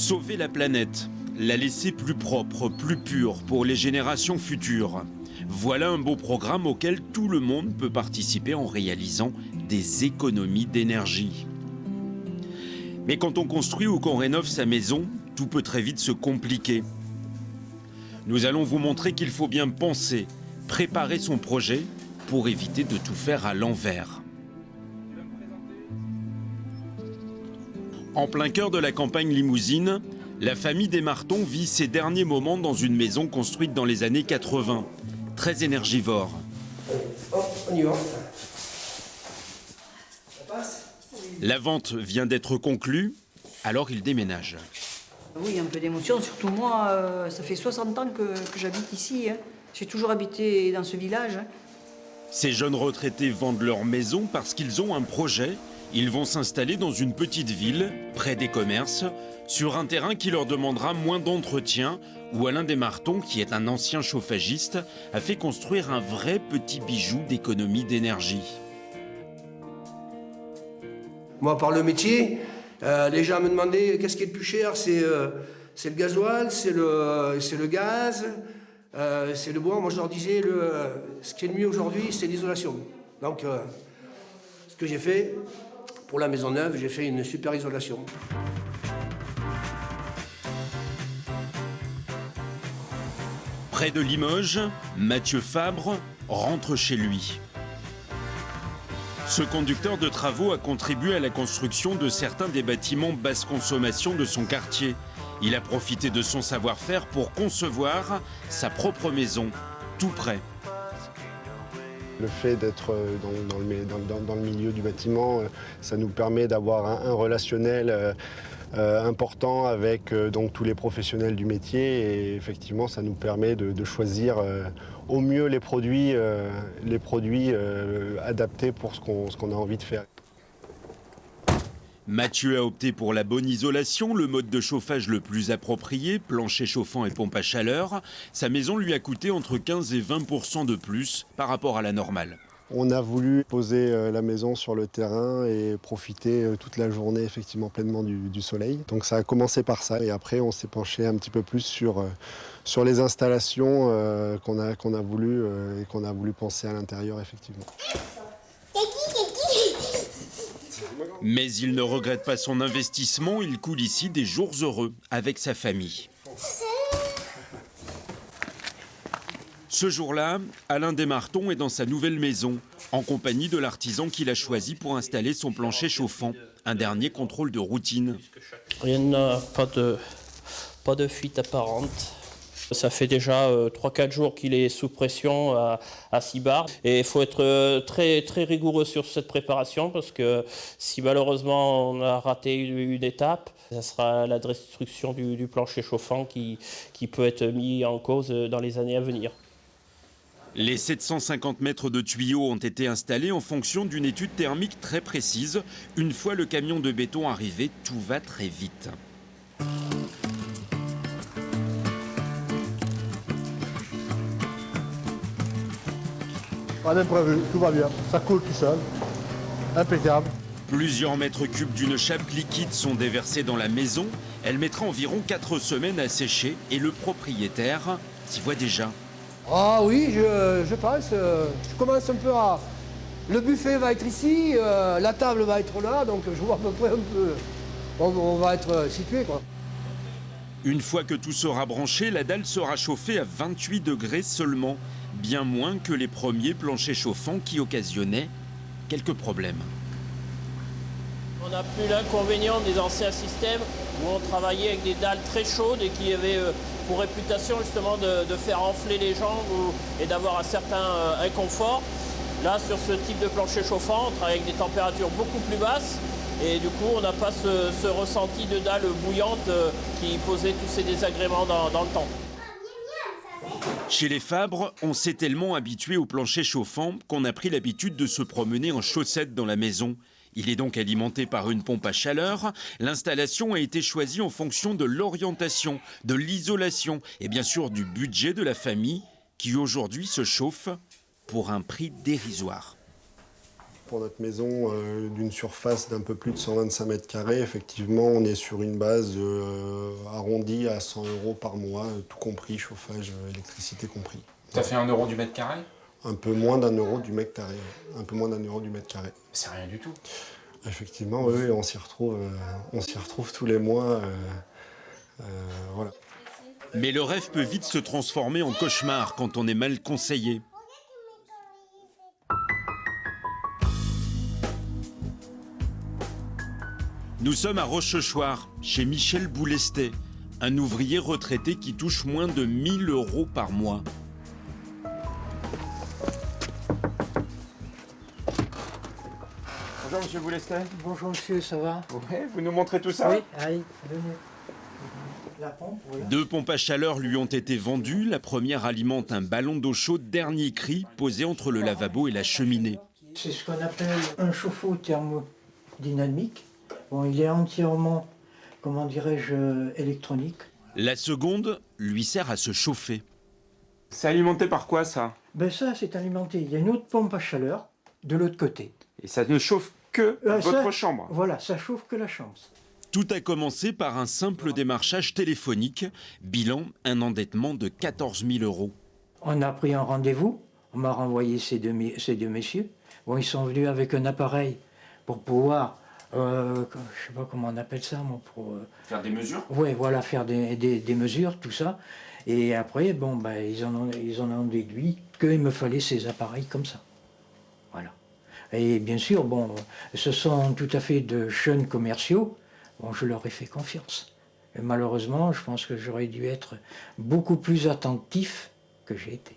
Sauver la planète, la laisser plus propre, plus pure pour les générations futures. Voilà un beau programme auquel tout le monde peut participer en réalisant des économies d'énergie. Mais quand on construit ou qu'on rénove sa maison, tout peut très vite se compliquer. Nous allons vous montrer qu'il faut bien penser, préparer son projet pour éviter de tout faire à l'envers. En plein cœur de la campagne limousine, la famille Desmartons vit ses derniers moments dans une maison construite dans les années 80, très énergivore. Hop, on y va. Ça passe ? La vente vient d'être conclue, alors ils déménagent. Oui, un peu d'émotion, surtout moi, ça fait 60 ans que j'habite ici. J'ai toujours habité dans ce village. Ces jeunes retraités vendent leur maison parce qu'ils ont un projet. Ils vont s'installer dans une petite ville, près des commerces, sur un terrain qui leur demandera moins d'entretien, où Alain Desmartons, qui est un ancien chauffagiste, a fait construire un vrai petit bijou d'économie d'énergie. Moi, par le métier, les gens me demandaient qu'est-ce qui est le plus cher. C'est le gasoil, c'est le gaz, c'est le bois. Moi, je leur disais, ce qui est le mieux aujourd'hui, c'est l'isolation. Donc, ce que j'ai fait, pour la maison neuve, j'ai fait une super isolation. Près de Limoges, Mathieu Fabre rentre chez lui. Ce conducteur de travaux a contribué à la construction de certains des bâtiments basse consommation de son quartier. Il a profité de son savoir-faire pour concevoir sa propre maison, tout près. Le fait d'être dans le milieu du bâtiment, ça nous permet d'avoir un relationnel important avec donc tous les professionnels du métier, et effectivement ça nous permet de choisir au mieux les produits adaptés pour ce qu'on a envie de faire. Mathieu a opté pour la bonne isolation, le mode de chauffage le plus approprié, plancher chauffant et pompe à chaleur. Sa maison lui a coûté entre 15 et 20% de plus par rapport à la normale. On a voulu poser la maison sur le terrain et profiter toute la journée effectivement pleinement du soleil. Donc ça a commencé par ça, et après on s'est penché un petit peu plus sur les installations qu'on a voulu penser à l'intérieur effectivement. Mais il ne regrette pas son investissement, il coule ici des jours heureux avec sa famille. Ce jour-là, Alain Desmartons est dans sa nouvelle maison, en compagnie de l'artisan qu'il a choisi pour installer son plancher chauffant. Un dernier contrôle de routine. Il n'y a pas de fuite apparente. Ça fait déjà 3-4 jours qu'il est sous pression à 6 bars. Et il faut être très, très rigoureux sur cette préparation, parce que si malheureusement on a raté une étape, ça sera la destruction du plancher chauffant qui peut être mis en cause dans les années à venir. Les 750 mètres de tuyaux ont été installés en fonction d'une étude thermique très précise. Une fois le camion de béton arrivé, tout va très vite. Pas d'imprévu, tout va bien, ça coule tout seul, impeccable. Plusieurs mètres cubes d'une chape liquide sont déversés dans la maison. Elle mettra environ 4 semaines à sécher et le propriétaire s'y voit déjà. Ah oui, je pense. Je commence un peu à... Le buffet va être ici, la table va être là, donc je vois à peu près un peu... On va être situé, quoi. Une fois que tout sera branché, la dalle sera chauffée à 28 degrés seulement. Bien moins que les premiers planchers chauffants qui occasionnaient quelques problèmes. On n'a plus l'inconvénient des anciens systèmes où on travaillait avec des dalles très chaudes et qui avaient pour réputation justement de faire enfler les jambes et d'avoir un certain inconfort. Là, sur ce type de plancher chauffant, on travaille avec des températures beaucoup plus basses et du coup on n'a pas ce ressenti de dalle bouillante qui posait tous ces désagréments dans le temps. Chez les Fabre, on s'est tellement habitué au plancher chauffant qu'on a pris l'habitude de se promener en chaussettes dans la maison. Il est donc alimenté par une pompe à chaleur. L'installation a été choisie en fonction de l'orientation, de l'isolation et bien sûr du budget de la famille qui aujourd'hui se chauffe pour un prix dérisoire. Pour notre maison d'une surface d'un peu plus de 125 mètres carrés, effectivement, on est sur une base arrondie à 100 € par mois, tout compris, chauffage, électricité compris. Ça fait 1 € du mètre carré? Un peu moins d'1 € du mètre carré. Un peu moins d'1 € du mètre carré. C'est rien du tout. Effectivement, oui, on s'y retrouve tous les mois. Voilà. Mais le rêve peut vite se transformer en cauchemar quand on est mal conseillé. Nous sommes à Rochechouart, chez Michel Boulestet, un ouvrier retraité qui touche moins de 1 000 € par mois. Bonjour Monsieur Boulestet. Bonjour monsieur, ça va? Ouais, vous nous montrez tout ça? Oui, allez, venez. La pompe, voilà. 2 pompes à chaleur lui ont été vendues. La première alimente un ballon d'eau chaude dernier cri posé entre le lavabo et la cheminée. C'est ce qu'on appelle un chauffe-eau thermodynamique. Bon, il est entièrement, comment dirais-je, électronique. La seconde lui sert à se chauffer. C'est alimenté par quoi ça? Ben ça, c'est alimenté. Il y a une autre pompe à chaleur de l'autre côté. Et ça ne chauffe que votre ça, chambre? Voilà, ça chauffe que la chambre. Tout a commencé par un simple démarchage téléphonique. Bilan, un endettement de 14 000 €. On a pris un rendez-vous. On m'a renvoyé ces deux messieurs. Bon, ils sont venus avec un appareil pour pouvoir... je sais pas comment on appelle ça, moi, pour... Faire des mesures? Oui, voilà, faire des mesures, tout ça. Et après, bon, ben, ils en ont déduit qu'il me fallait ces appareils comme ça. Voilà. Et bien sûr, bon, ce sont tout à fait de jeunes commerciaux. Bon, je leur ai fait confiance. Et malheureusement, je pense que j'aurais dû être beaucoup plus attentif que j'ai été.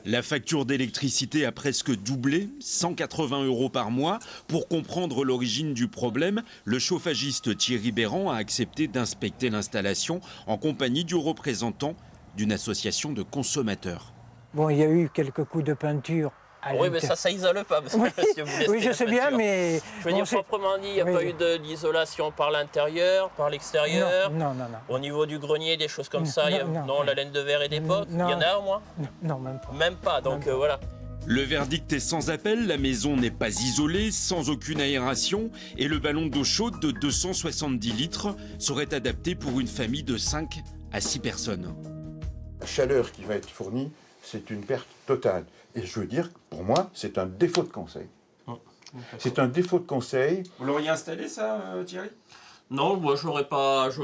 La facture d'électricité a presque doublé, 180 € par mois. Pour comprendre l'origine du problème, le chauffagiste Thierry Béran a accepté d'inspecter l'installation en compagnie du représentant d'une association de consommateurs. Bon, il y a eu quelques coups de peinture. Oui, mais ça isole pas, monsieur Boulestet. Oui, je sais bien, mais... Je veux dire, proprement dit, il n'y a pas eu d'isolation par l'intérieur, par l'extérieur. Non. Au niveau du grenier, des choses comme ça, non, la laine de verre et des potes, il y en a au moins? Non, même pas. Même pas, donc voilà. Le verdict est sans appel, la maison n'est pas isolée, sans aucune aération, et le ballon d'eau chaude de 270 litres serait adapté pour une famille de 5 à 6 personnes. La chaleur qui va être fournie, c'est une perte totale. Et je veux dire, pour moi, c'est un défaut de conseil. C'est un défaut de conseil. Vous l'auriez installé ça, Thierry? Non, moi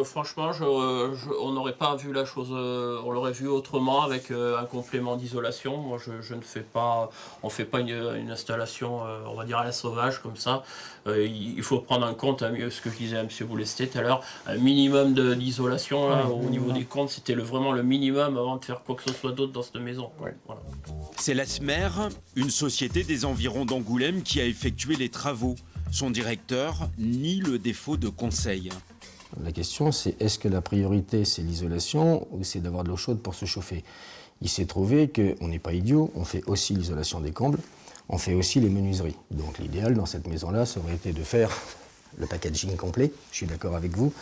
franchement, on n'aurait pas vu la chose, on l'aurait vu autrement avec un complément d'isolation. Moi, je ne fais pas, on fait pas une installation, on va dire à la sauvage comme ça. Il faut prendre en compte, ce que je disais à M. Boulestet tout à l'heure, un minimum d'isolation au niveau des comptes. C'était vraiment le minimum avant de faire quoi que ce soit d'autre dans cette maison. Ouais. Voilà. C'est la SMER, une société des environs d'Angoulême qui a effectué les travaux. Son directeur nie le défaut de conseil. La question, c'est est-ce que la priorité, c'est l'isolation ou c'est d'avoir de l'eau chaude pour se chauffer? Il s'est trouvé qu'on n'est pas idiot, on fait aussi l'isolation des combles, on fait aussi les menuiseries. Donc l'idéal dans cette maison-là, ça aurait été de faire le packaging complet. Je suis d'accord avec vous.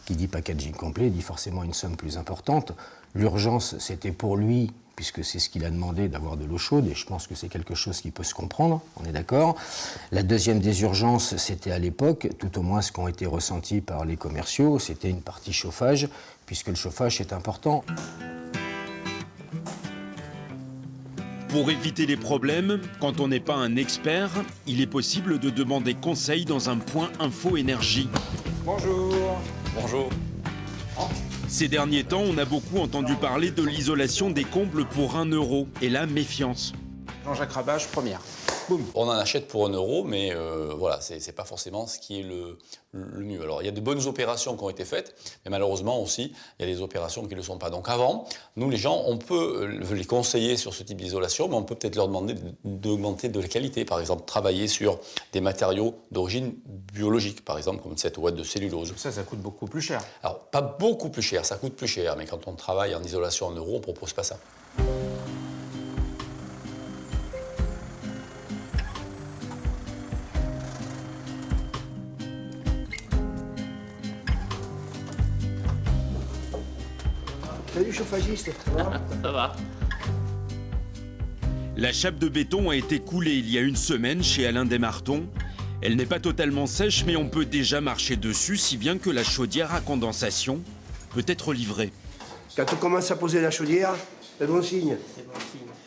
Qui dit packaging complet dit forcément une somme plus importante. L'urgence, c'était pour lui, puisque c'est ce qu'il a demandé, d'avoir de l'eau chaude, et je pense que c'est quelque chose qui peut se comprendre, on est d'accord. La deuxième des urgences, c'était à l'époque, tout au moins ce qu'ont été ressentis par les commerciaux, c'était une partie chauffage, puisque le chauffage est important. Pour éviter les problèmes, quand on n'est pas un expert, il est possible de demander conseil dans un point info énergie. Bonjour. Bonjour. Ces derniers temps, on a beaucoup entendu parler de l'isolation des combles pour 1 €. Et là, méfiance. Jean-Jacques Rabage, première. On en achète pour 1 €, mais voilà, c'est pas forcément ce qui est le mieux. Alors, il y a de bonnes opérations qui ont été faites, mais malheureusement aussi, il y a des opérations qui ne le sont pas. Donc avant, nous, les gens, on peut les conseiller sur ce type d'isolation, mais on peut peut-être leur demander d'augmenter de la qualité. Par exemple, travailler sur des matériaux d'origine biologique, par exemple, comme cette ouate de cellulose. Ça coûte beaucoup plus cher. Alors, pas beaucoup plus cher, ça coûte plus cher, mais quand on travaille en isolation en euros, on ne propose pas ça. Salut chauffagiste, ça va? Ça va. La chape de béton a été coulée il y a une semaine chez Alain Desmartons. Elle n'est pas totalement sèche, mais on peut déjà marcher dessus, si bien que la chaudière à condensation peut être livrée. Quand on commence à poser la chaudière, c'est bon signe.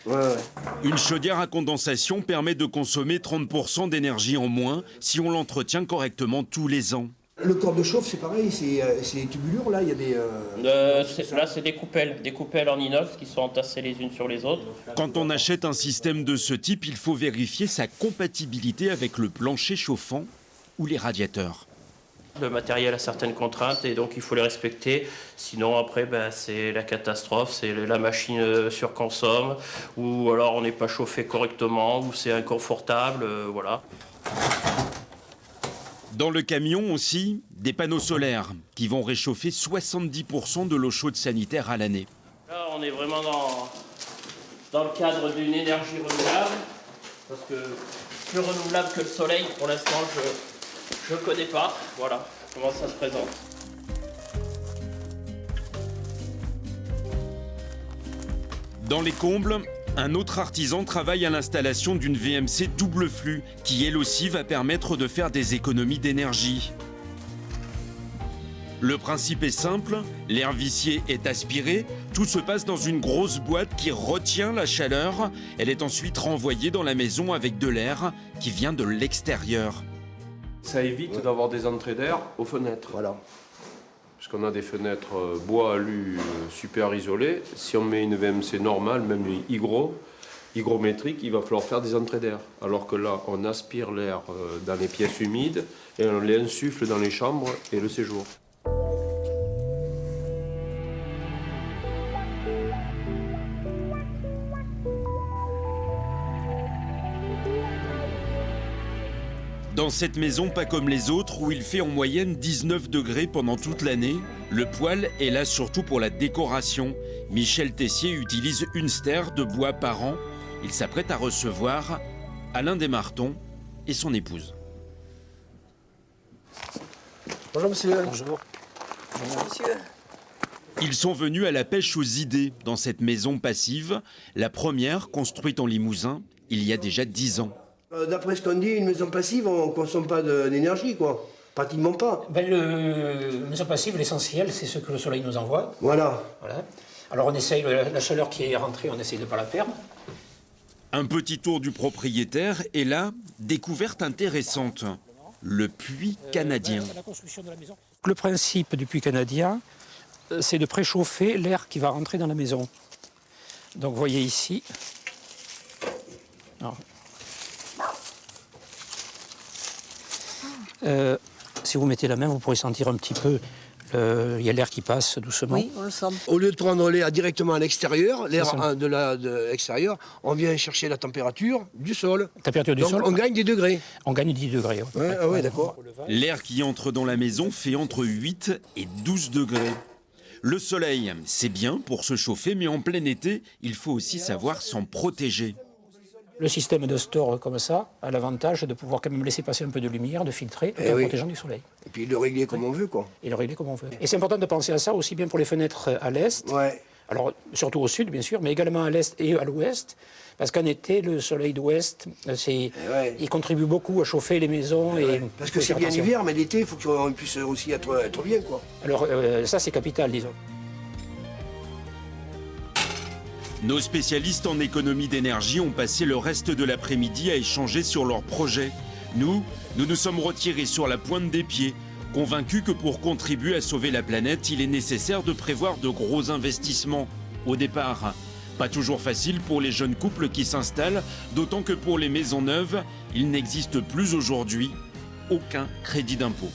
Ouais, ouais. Une chaudière à condensation permet de consommer 30% d'énergie en moins si on l'entretient correctement tous les ans. Le corps de chauffe, c'est pareil, c'est des tubulures, là, il y a des... Là, c'est des coupelles en inox qui sont entassées les unes sur les autres. Quand on achète un système de ce type, il faut vérifier sa compatibilité avec le plancher chauffant ou les radiateurs. Le matériel a certaines contraintes et donc il faut les respecter. Sinon, après, c'est la catastrophe, c'est la machine surconsomme, ou alors on n'est pas chauffé correctement, ou c'est inconfortable, voilà. Dans le camion aussi, des panneaux solaires qui vont réchauffer 70% de l'eau chaude sanitaire à l'année. Là, on est vraiment dans le cadre d'une énergie renouvelable, parce que plus renouvelable que le soleil, pour l'instant, je ne connais pas. Voilà comment ça se présente. Dans les combles, un autre artisan travaille à l'installation d'une VMC double flux qui, elle aussi, va permettre de faire des économies d'énergie. Le principe est simple, l'air vicié est aspiré, tout se passe dans une grosse boîte qui retient la chaleur. Elle est ensuite renvoyée dans la maison avec de l'air qui vient de l'extérieur. Ça évite d'avoir des entrées d'air aux fenêtres. Voilà. Parce qu'on a des fenêtres bois alu super isolées. Si on met une VMC normale, même hygrométrique, il va falloir faire des entrées d'air. Alors que là, on aspire l'air dans les pièces humides et on l'insuffle dans les chambres et le séjour. Dans cette maison, pas comme les autres, où il fait en moyenne 19 degrés pendant toute l'année, le poêle est là surtout pour la décoration. Michel Tessier utilise une stère de bois par an. Il s'apprête à recevoir Alain Desmartons et son épouse. Bonjour monsieur. Bonjour. Bonjour monsieur. Ils sont venus à la pêche aux idées dans cette maison passive, la première construite en Limousin il y a déjà 10 ans. D'après ce qu'on dit, une maison passive, on ne consomme pas d'énergie, quoi. Pratiquement pas. La maison passive, l'essentiel, c'est ce que le soleil nous envoie. Voilà. Alors on essaye, la chaleur qui est rentrée, on essaye de ne pas la perdre. Un petit tour du propriétaire et là, découverte intéressante, le puits canadien. La construction de la maison. Le principe du puits canadien, c'est de préchauffer l'air qui va rentrer dans la maison. Donc vous voyez ici. Alors, si vous mettez la main, vous pourrez sentir un petit peu, il y a l'air qui passe doucement. Oui, on le sent. Au lieu de prendre l'air directement à l'extérieur, l'air de l'extérieur, on vient chercher la température du sol. Température du Donc sol. on gagne des degrés. On gagne 10 degrés. Ouais, d'accord. L'air qui entre dans la maison fait entre 8 et 12 degrés. Le soleil, c'est bien pour se chauffer, mais en plein été, il faut aussi savoir s'en protéger. Le système de store comme ça a l'avantage de pouvoir quand même laisser passer un peu de lumière, de filtrer, tout en protégeant du soleil. Et puis le régler comme on veut, quoi. Et le régler comme on veut. Et c'est important de penser à ça aussi bien pour les fenêtres à l'est, alors surtout au sud bien sûr, mais également à l'est et à l'ouest, parce qu'en été, le soleil d'ouest, il contribue beaucoup à chauffer les maisons. Parce que c'est bien l'hiver, mais l'été, il faut qu'on puisse aussi être bien, quoi. Alors ça c'est capital, disons. Nos spécialistes en économie d'énergie ont passé le reste de l'après-midi à échanger sur leurs projets. Nous nous sommes retirés sur la pointe des pieds, convaincus que pour contribuer à sauver la planète, il est nécessaire de prévoir de gros investissements. Au départ, pas toujours facile pour les jeunes couples qui s'installent, d'autant que pour les maisons neuves, il n'existe plus aujourd'hui aucun crédit d'impôt.